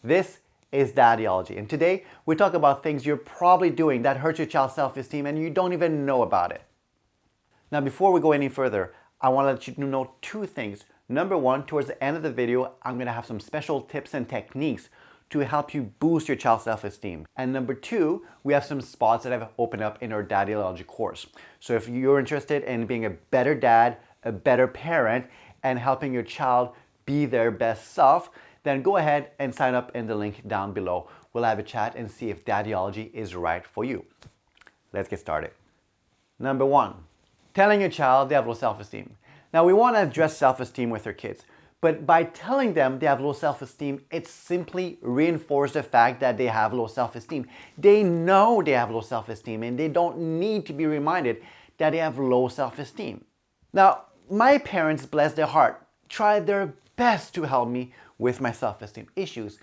This is Daddyology, and today we talk about things you're probably doing that hurt your child's self-esteem and you don't even know about it. Now, before we go any further, I want to let you know two things. Number one, towards the end of the video, I'm going to have some special tips and techniques to help you boost your child's self-esteem. And number two, we have some spots that I've opened up in our Daddyology course. So if you're interested in being a better dad, a better parent, and helping your child be their best self, then go ahead and sign up in the link down below. We'll have a chat and see if Daddyology is right for you. Let's get started. Number one, telling your child they have low self-esteem. Now, we want to address self-esteem with our kids, but by telling them they have low self-esteem, it simply reinforces the fact that they have low self-esteem. They know they have low self-esteem and they don't need to be reminded that they have low self-esteem. Now, my parents, bless their heart, tried their best to help me with my self-esteem issues.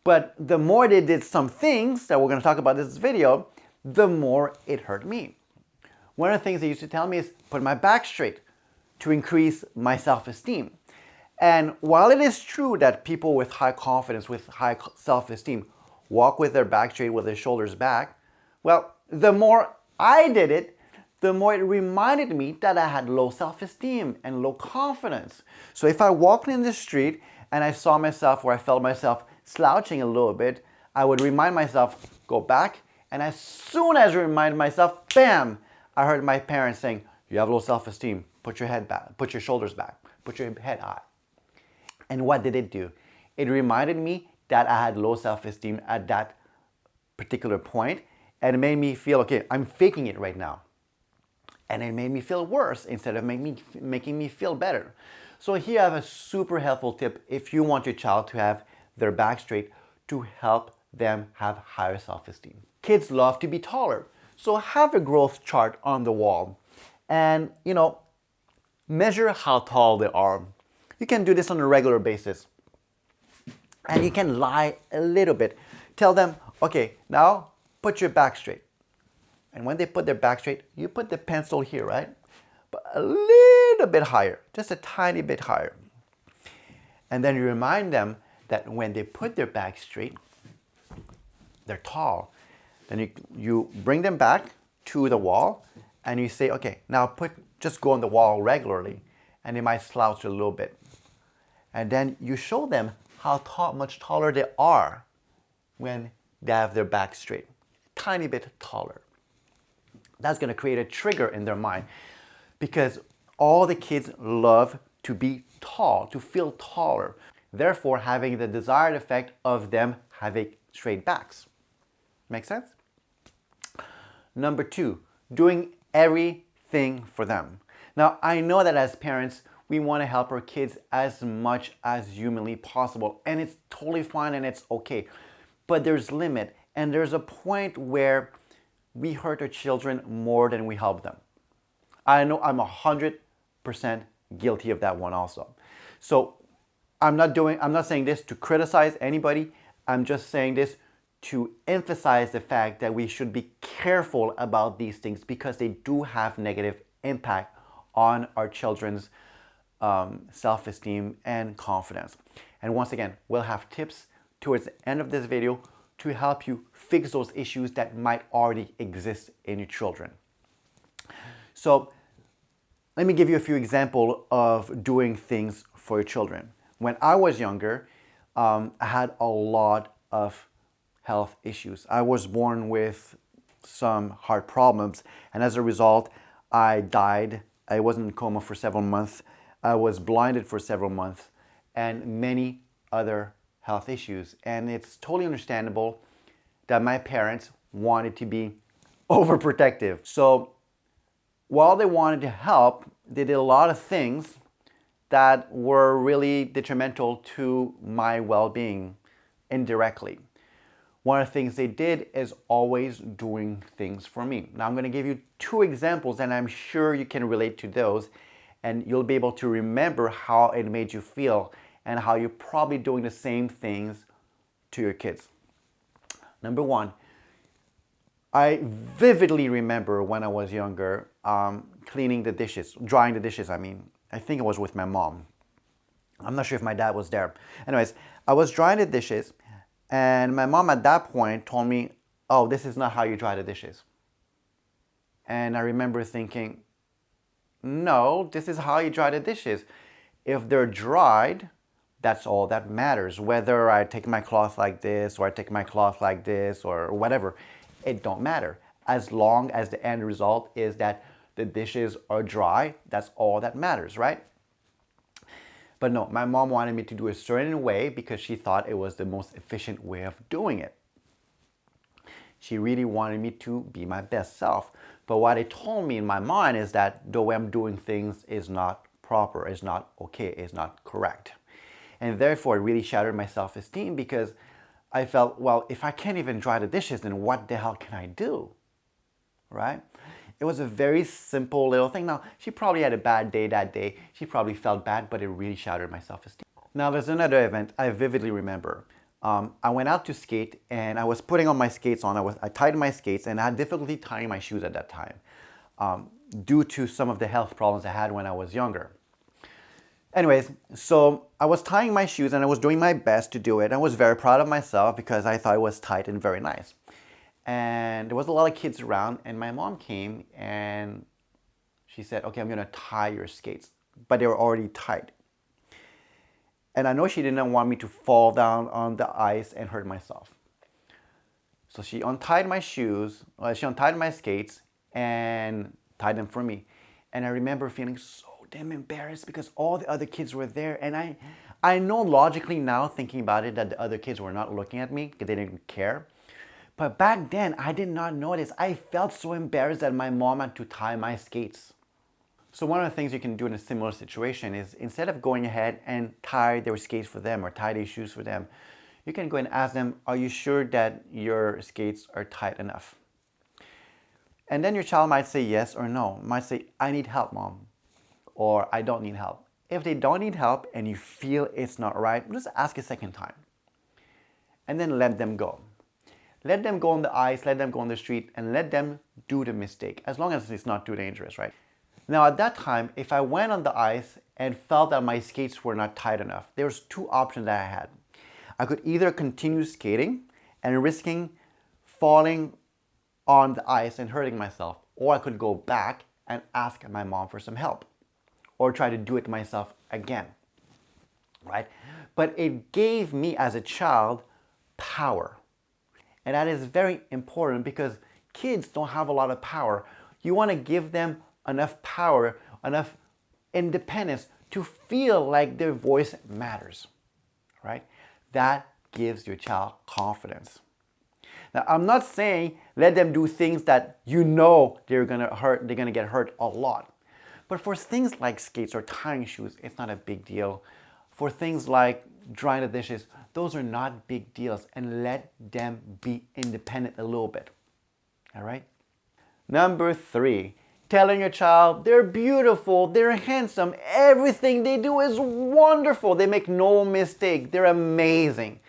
But the more they did some things that we're going to talk about in this video, the more it hurt me. One of the things they used to tell me is put my back straight to increase my self-esteem. And while it is true that people with high confidence, with high self-esteem, walk with their back straight, with their shoulders back, well, the more I did it, the more it reminded me that I had low self-esteem and low confidence. So if I walked in the street and I saw myself or I felt myself slouching a little bit, I would remind myself, go back. And as soon as I reminded myself, bam, I heard my parents saying, you have low self-esteem, put your head back, put your shoulders back, put your head high. And what did it do? It reminded me that I had low self-esteem at that particular point, and it made me feel, okay, I'm faking it right now. And it made me feel worse instead of making me feel better. So here I have a super helpful tip if you want your child to have their back straight to help them have higher self-esteem. Kids love to be taller. So have a growth chart on the wall and, measure how tall they are. You can do this on a regular basis. And you can lie a little bit. Tell them, okay, now put your back straight. And when they put their back straight, you put the pencil here, right? But a little bit higher, just a tiny bit higher. And then you remind them that when they put their back straight, they're tall. Then you bring them back to the wall and you say, okay, now just go on the wall regularly. And they might slouch a little bit. And then you show them how much taller they are when they have their back straight. Tiny bit taller. That's going to create a trigger in their mind because all the kids love to be tall, to feel taller, therefore having the desired effect of them having straight backs. Make sense? Number two, doing everything for them. Now, I know that as parents, we want to help our kids as much as humanly possible, and it's totally fine and it's okay. But there's limit, and there's a point where we hurt our children more than we help them. I know I'm 100% guilty of that one also. So I'm not saying this to criticize anybody. I'm just saying this to emphasize the fact that we should be careful about these things because they do have negative impact on our children's self-esteem and confidence. And once again, we'll have tips towards the end of this video to help you fix those issues that might already exist in your children. So let me give you a few examples of doing things for your children. When I was younger, I had a lot of health issues. I was born with some heart problems, and as a result, I died. I was in a coma for several months. I was blinded for several months, and many other health issues. And it's totally understandable that my parents wanted to be overprotective. So while they wanted to help, they did a lot of things that were really detrimental to my well-being indirectly. One of the things they did is always doing things for me. Now I'm going to give you two examples and I'm sure you can relate to those and you'll be able to remember how it made you feel and how you're probably doing the same things to your kids. Number one, I vividly remember when I was younger, cleaning the dishes, drying the dishes, I mean. I think it was with my mom. I'm not sure if my dad was there. Anyways, I was drying the dishes And my mom at that point told me, oh, this is not how you dry the dishes. And I remember thinking, no, this is how you dry the dishes. If they're dried, that's all that matters. Whether I take my cloth like this, or I take my cloth like this, or whatever, it don't matter. As long as the end result is that the dishes are dry, that's all that matters, right? But no, my mom wanted me to do a certain way because she thought it was the most efficient way of doing it. She really wanted me to be my best self. But what it told me in my mind is that the way I'm doing things is not proper, is not okay, is not correct. And therefore, it really shattered my self-esteem because I felt, well, if I can't even dry the dishes, then what the hell can I do? Right? It was a very simple little thing. Now, she probably had a bad day that day. She probably felt bad, but it really shattered my self-esteem. Now, there's another event I vividly remember. I went out to skate and I was putting on my skates on. I tied my skates and I had difficulty tying my shoes at that time due to some of the health problems I had when I was younger. Anyways, so I was tying my shoes and I was doing my best to do it. I was very proud of myself because I thought it was tight and very nice. And there was a lot of kids around and my mom came and she said, okay, I'm gonna tie your skates, but they were already tied. And I know she didn't want me to fall down on the ice and hurt myself. So she untied my shoes, she untied my skates and tied them for me. And I remember feeling so damn embarrassed because all the other kids were there. And I know logically now, thinking about it, that the other kids were not looking at me because they didn't care. But back then, I did not notice. I felt so embarrassed that my mom had to tie my skates. So one of the things you can do in a similar situation is instead of going ahead and tie their skates for them or tie their shoes for them, you can go and ask them, are you sure that your skates are tight enough? And then your child might say yes or no. Might say, I need help, mom, or I don't need help. If they don't need help and you feel it's not right, just ask a second time. And then let them go. Let them go on the ice, let them go on the street, and let them do the mistake, as long as it's not too dangerous, right? Now at that time, if I went on the ice and felt that my skates were not tight enough, there was two options that I had. I could either continue skating and risking falling on the ice and hurting myself, or I could go back and ask my mom for some help, or try to do it myself again, right? But it gave me as a child power. And that is very important because kids don't have a lot of power. You want to give them enough power, enough independence to feel like their voice matters, right? That gives your child confidence. Now, I'm not saying let them do things that you know they're gonna get hurt a lot. But for things like skates or tying shoes, it's not a big deal. For things like drying the dishes, those are not big deals, and let them be independent a little bit, all right? Number 3, telling your child they're beautiful, they're handsome, everything they do is wonderful, they make no mistake, they're amazing.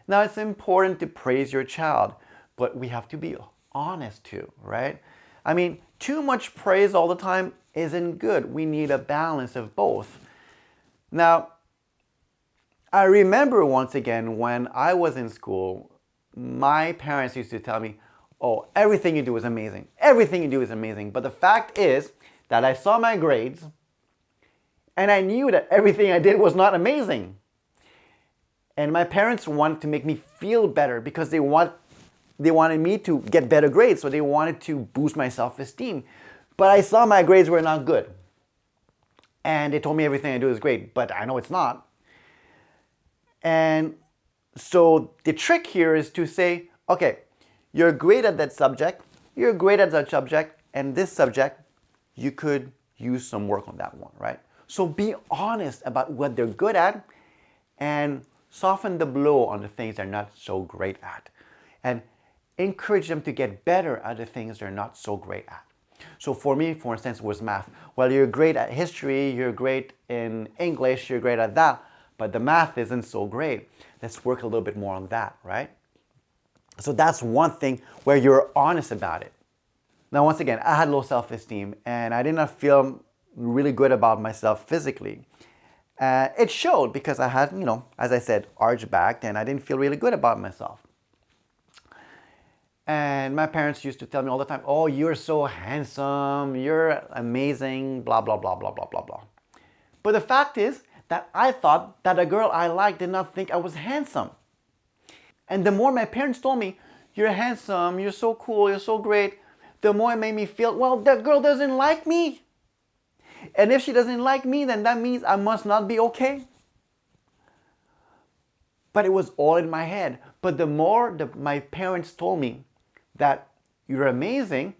Now, it's important to praise your child, but we have to be honest too, right? I mean, too much praise all the time isn't good. We need a balance of both. Now, I remember once again when I was in school, my parents used to tell me, oh, everything you do is amazing. Everything you do is amazing. But the fact is that I saw my grades and I knew that everything I did was not amazing. And my parents wanted to make me feel better because they wanted me to get better grades. So they wanted to boost my self-esteem. But I saw my grades were not good. And they told me everything I do is great, but I know it's not. And so the trick here is to say, okay, you're great at that subject, you're great at that subject, and this subject, you could use some work on that one, right? So be honest about what they're good at and soften the blow on the things they're not so great at. And encourage them to get better at the things they're not so great at. So for me, for instance, was math. Well, you're great at history, you're great in English, you're great at that, but the math isn't so great. Let's work a little bit more on that, right? So that's one thing where you're honest about it. Now, once again, I had low self-esteem and I did not feel really good about myself physically. It showed because I had, as I said, arched back, and I didn't feel really good about myself. And my parents used to tell me all the time, oh, you're so handsome, you're amazing, blah, blah, blah, blah, blah, blah, blah. But the fact is that I thought that a girl I liked did not think I was handsome. And the more my parents told me, you're handsome, you're so cool, you're so great, the more it made me feel, well, that girl doesn't like me. And if she doesn't like me, then that means I must not be okay. But it was all in my head. But the more my parents told me that you're amazing,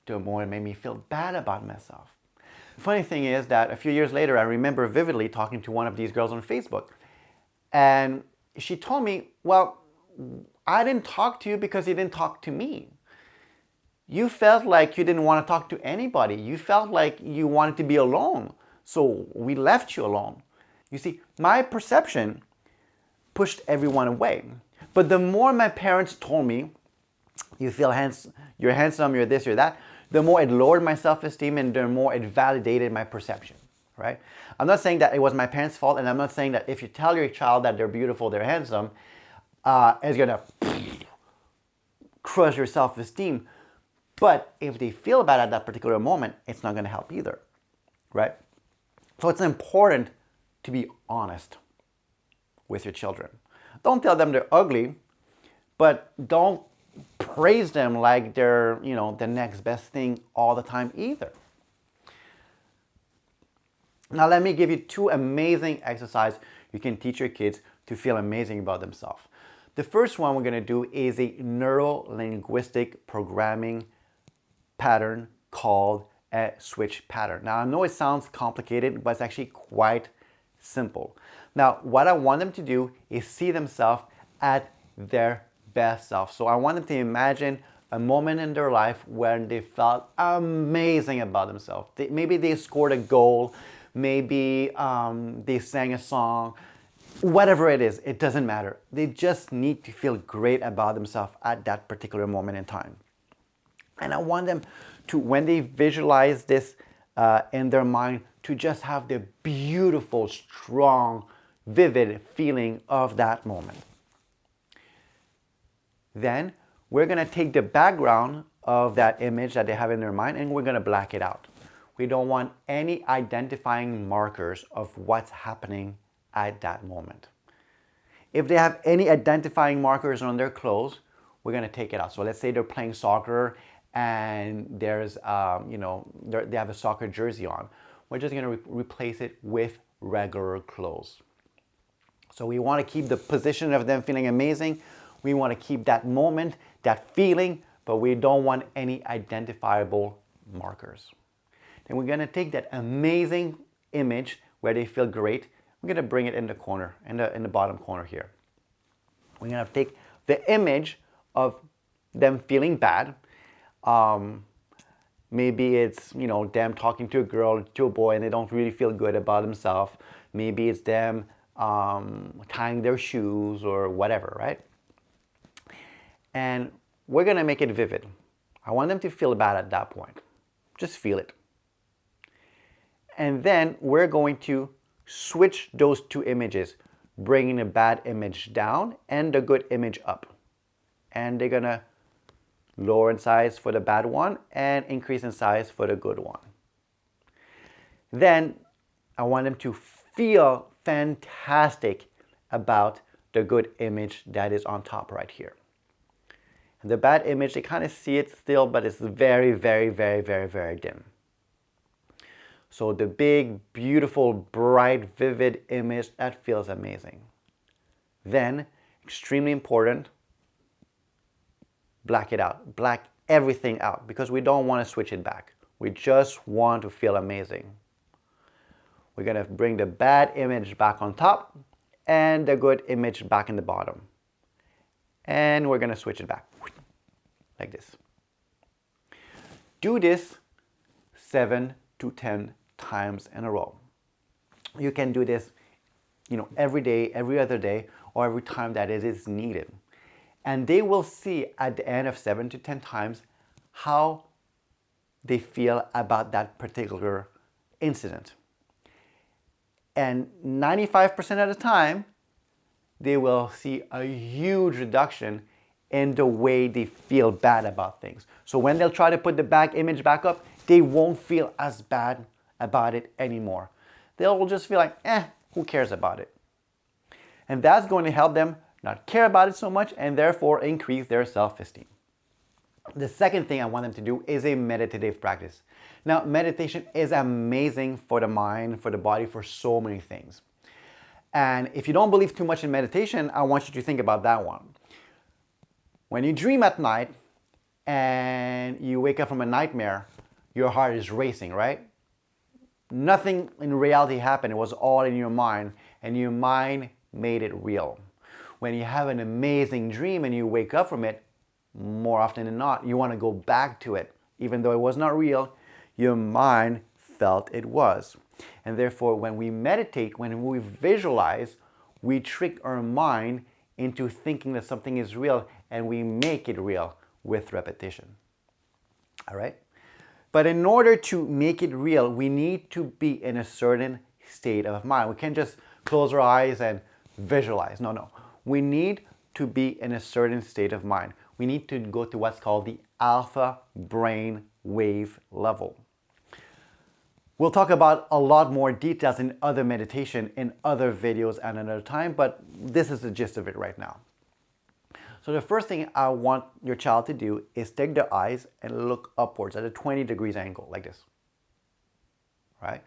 the more it made me feel bad about myself. The funny thing is that a few years later, I remember vividly talking to one of these girls on Facebook. And she told me, well, I didn't talk to you because you didn't talk to me. You felt like you didn't want to talk to anybody. You felt like you wanted to be alone. So we left you alone. You see, my perception pushed everyone away. But the more my parents told me, you feel handsome, you're handsome, you're this, you're that, the more it lowered my self-esteem and the more it validated my perception, right? I'm not saying that it was my parents' fault, and I'm not saying that if you tell your child that they're beautiful, they're handsome, it's gonna crush your self-esteem. But if they feel bad at that particular moment, it's not gonna help either, right? So it's important to be honest with your children. Don't tell them they're ugly, but don't praise them like they're, the next best thing all the time either. Now let me give you 2 amazing exercises you can teach your kids to feel amazing about themselves. The first one we're going to do is a neuro-linguistic programming pattern called a switch pattern. Now I know it sounds complicated, but it's actually quite simple. Now what I want them to do is see themselves at their best self. So I want them to imagine a moment in their life when they felt amazing about themselves. Maybe they scored a goal, maybe they sang a song, whatever it is, it doesn't matter. They just need to feel great about themselves at that particular moment in time. And I want them to, when they visualize this in their mind, to just have the beautiful, strong, vivid feeling of that moment. Then we're going to take the background of that image that they have in their mind and we're going to black it out. We don't want any identifying markers of what's happening at that moment. If they have any identifying markers on their clothes, we're going to take it out. So let's say they're playing soccer and there's, they have a soccer jersey on. We're just going to replace it with regular clothes. So we want to keep the position of them feeling amazing. We want to keep that moment, that feeling, but we don't want any identifiable markers. Then we're going to take that amazing image where they feel great. We're going to bring it in the corner, in the bottom corner here. We're going to take the image of them feeling bad. Maybe it's, them talking to a girl, to a boy, and they don't really feel good about themselves. Maybe it's them tying their shoes or whatever, right? And we're going to make it vivid. I want them to feel bad at that point. Just feel it. And then we're going to switch those 2 images, bringing the bad image down and the good image up. And they're going to lower in size for the bad one and increase in size for the good one. Then I want them to feel fantastic about the good image that is on top right here. And the bad image, they kind of see it still, but it's very, very, very, very, very dim. So the big, beautiful, bright, vivid image, that feels amazing. Then, extremely important, black it out. Black everything out because we don't want to switch it back. We just want to feel amazing. We're going to bring the bad image back on top and the good image back in the bottom. And we're going to switch it back like this. Do this 7 to 10 times in a row. You can do this, every day, every other day, or every time that it is needed. And they will see at the end of 7 to 10 times how they feel about that particular incident. And 95% of the time, they will see a huge reduction in the way they feel bad about things. So when they'll try to put the back image back up, they won't feel as bad about it anymore. They'll just feel like, who cares about it? And that's going to help them not care about it so much and therefore increase their self-esteem. The second thing I want them to do is a meditative practice. Now, meditation is amazing for the mind, for the body, for so many things. And if you don't believe too much in meditation, I want you to think about that one. When you dream at night and you wake up from a nightmare, your heart is racing, right? Nothing in reality happened. It was all in your mind, and your mind made it real. When you have an amazing dream and you wake up from it, more often than not, you want to go back to it. Even though it was not real, your mind felt it was. And therefore, when we meditate, when we visualize, we trick our mind into thinking that something is real, and we make it real with repetition. All right? But in order to make it real, we need to be in a certain state of mind. We can't just close our eyes and visualize. No. We need to be in a certain state of mind. We need to go to what's called the alpha brain wave level. We'll talk about a lot more details in other meditation in other videos at another time, but this is the gist of it right now. So the first thing I want your child to do is take their eyes and look upwards at a 20 degrees angle, like this. Right?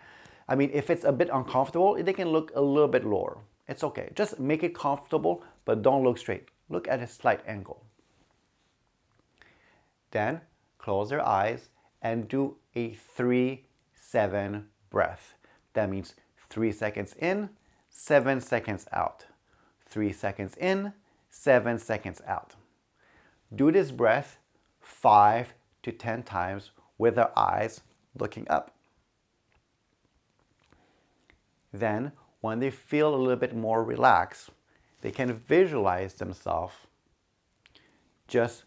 I mean, if it's a bit uncomfortable, they can look a little bit lower. It's okay. Just make it comfortable, but don't look straight. Look at a slight angle. Then close their eyes and do a 3-7 breath. That means 3 seconds in, 7 seconds out. 3 seconds in, 7 seconds out. Do this breath 5 to 10 times with our eyes looking up. Then, when they feel a little bit more relaxed, they can visualize themselves just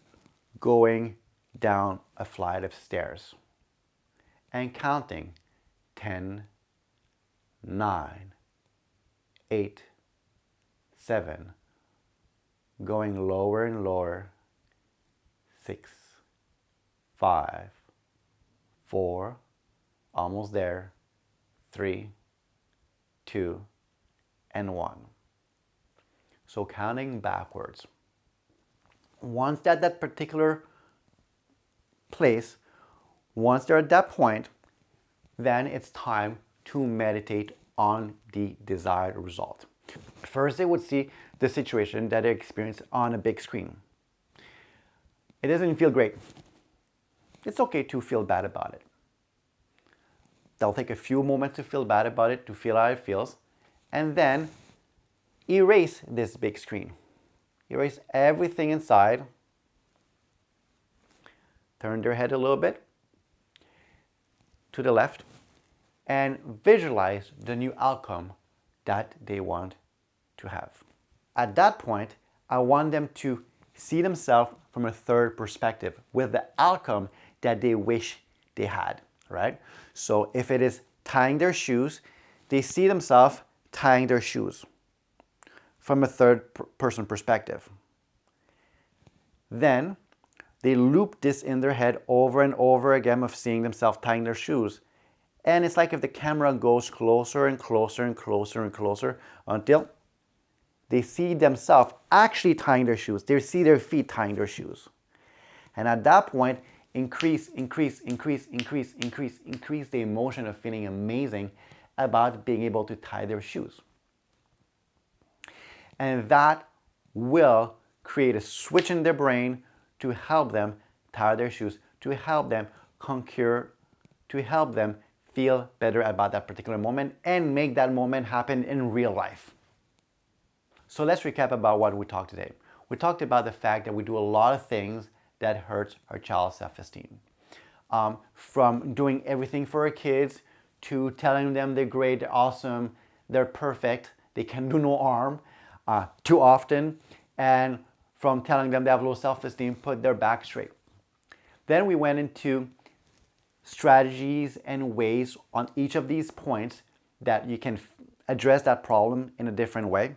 going down a flight of stairs and counting 10, 9, 8, 7, going lower and lower, 6, 5, 4, almost there, 3, 2, and 1. So counting backwards. Once they're at that particular place, once they're at that point, then it's time to meditate on the desired result. First, they would see the situation that they experience on a big screen. It doesn't feel great. It's okay to feel bad about it. They'll take a few moments to feel bad about it, to feel how it feels, and then erase this big screen. Erase everything inside. Turn their head a little bit to the left and visualize the new outcome that they want to have. At that point, I want them to see themselves from a third perspective with the outcome that they wish they had, right? So if it is tying their shoes, they see themselves tying their shoes from a third person perspective. Then they loop this in their head over and over again of seeing themselves tying their shoes. And it's like if the camera goes closer and closer and closer and closer until they see themselves actually tying their shoes. They see their feet tying their shoes. And at that point, increase the emotion of feeling amazing about being able to tie their shoes. And that will create a switch in their brain to help them tie their shoes, to help them conquer, to help them feel better about that particular moment and make that moment happen in real life. So let's recap about what we talked today. We talked about the fact that we do a lot of things that hurts our child's self-esteem. From doing everything for our kids to telling them they're great, they're awesome, they're perfect, they can do no harm too often, and from telling them they have low self-esteem, put their back straight. Then we went into strategies and ways on each of these points that you can address that problem in a different way.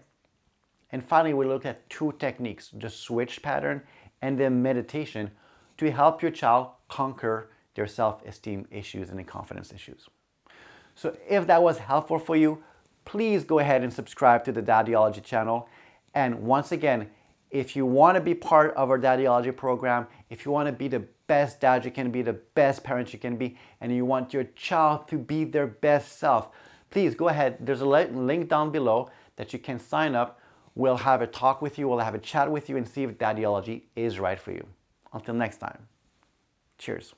And finally, we look at two techniques, the switch pattern and the meditation, to help your child conquer their self-esteem issues and their confidence issues. So if that was helpful for you, please go ahead and subscribe to the Daddyology channel. And once again, if you want to be part of our Daddyology program, if you want to be the best dad you can be, the best parent you can be, and you want your child to be their best self, please go ahead. There's a link down below that you can sign up. We'll have a talk with you, we'll have a chat with you and see if Daddyology is right for you. Until next time, cheers.